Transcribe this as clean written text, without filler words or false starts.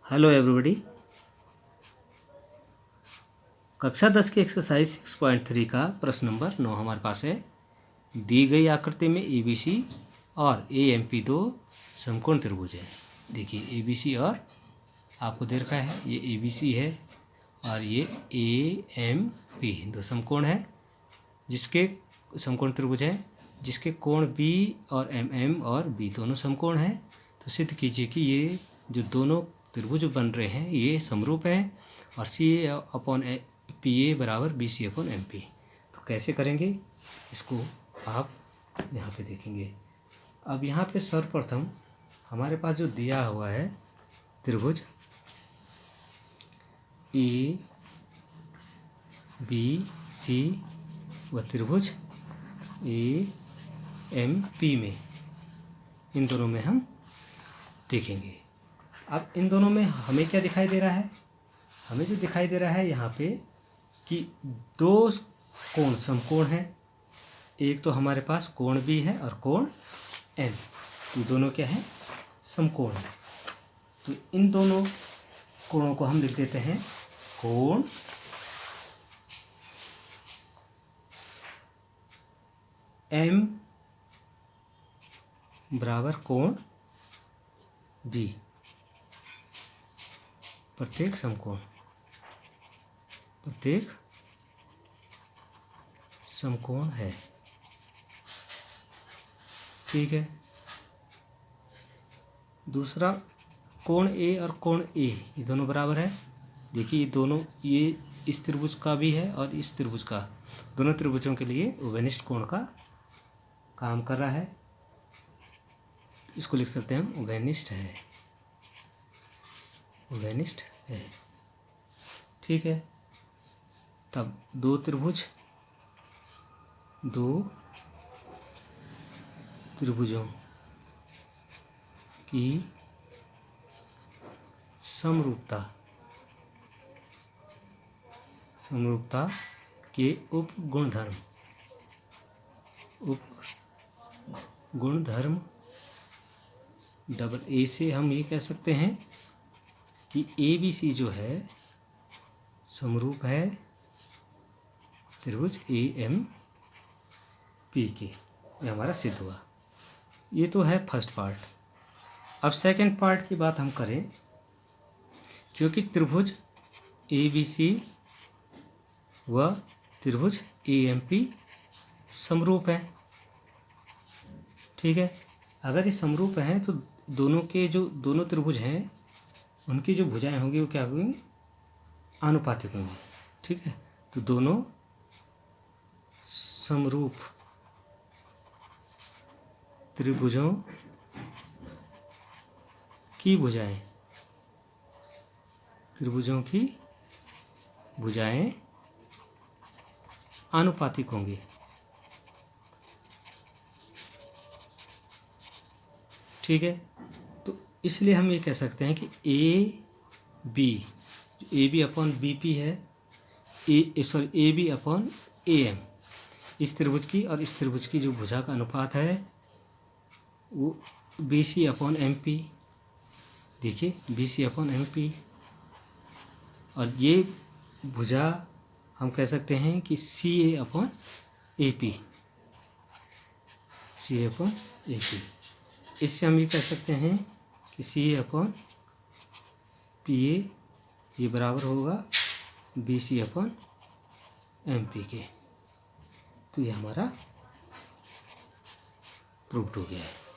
Hello everybody. कक्षा 10 की exercise 6.3 का प्रश्न नंबर 9 हमारे पास है। दी गई आकृति में ABC और AMP दो समकोण त्रिभुज है। देखिए ABC और आपको दे रखा है, ये ABC है और ये AMP दो समकोण है, जिसके समकोण त्रिभुज है, जिसके कोण B और MM और B दोनों समकोण हैं। तो सिद्ध कीजिए कि ये जो दोनों त्रिभुज बन रहे हैं ये समरूप हैं और CA/PA बराबर BC/MP। तो कैसे करेंगे इसको आप यहाँ पे देखेंगे। अब यहाँ पे सर्वप्रथम हमारे पास जो दिया हुआ है त्रिभुज ABC व त्रिभुज AMP में, इन दोनों में हम देखेंगे। अब इन दोनों में हमें क्या दिखाई दे रहा है? हमें जो दिखाई दे रहा है यहाँ पे कि दो कोण समकोण हैं। एक तो हमारे पास कोण B है और कोण M, तो दोनों क्या है? समकोण है। तो इन दोनों कोणों को हम लिख देते हैं कोण M बराबर कोण B, प्रत्येक समकोण है। ठीक है। दूसरा कोण A और कोण A ये दोनों बराबर है। देखिए ये दोनों, ये इस त्रिभुज का भी है और इस त्रिभुज का, दोनों त्रिभुजों के लिए उभयनिष्ठ कोण का काम कर रहा है। इसको लिख सकते हैं हम उभयनिष्ठ है। ठीक है। तब दो त्रिभुजों की समरूपता के उपगुणधर्म डबल ए से हम ये कह सकते हैं कि ABC जो है समरूप है त्रिभुज AMP के। ये हमारा सिद्ध हुआ। ये तो है फर्स्ट पार्ट। अब सेकंड पार्ट की बात हम करें, क्योंकि त्रिभुज ABC व त्रिभुज AMP समरूप है। ठीक है। अगर ये समरूप हैं तो दोनों के जो दोनों त्रिभुज हैं उनकी जो भुजाएं होंगी वो क्या होंगी? आनुपातिक होंगी। ठीक है। तो दोनों समरूप त्रिभुजों की भुजाएं आनुपातिक होंगी। ठीक है। तो इसलिए हम ये कह सकते हैं कि AB/BP है, AB/AM इस त्रिभुज की और इस त्रिभुज की जो भुजा का अनुपात है वो BC/MP। देखिए BC/MP, और ये भुजा हम कह सकते हैं कि CA/AP। इससे हम ये कह सकते हैं कि CA/PA ये बराबर होगा BC/MP के। तो ये हमारा प्रूव्ड हो गया है।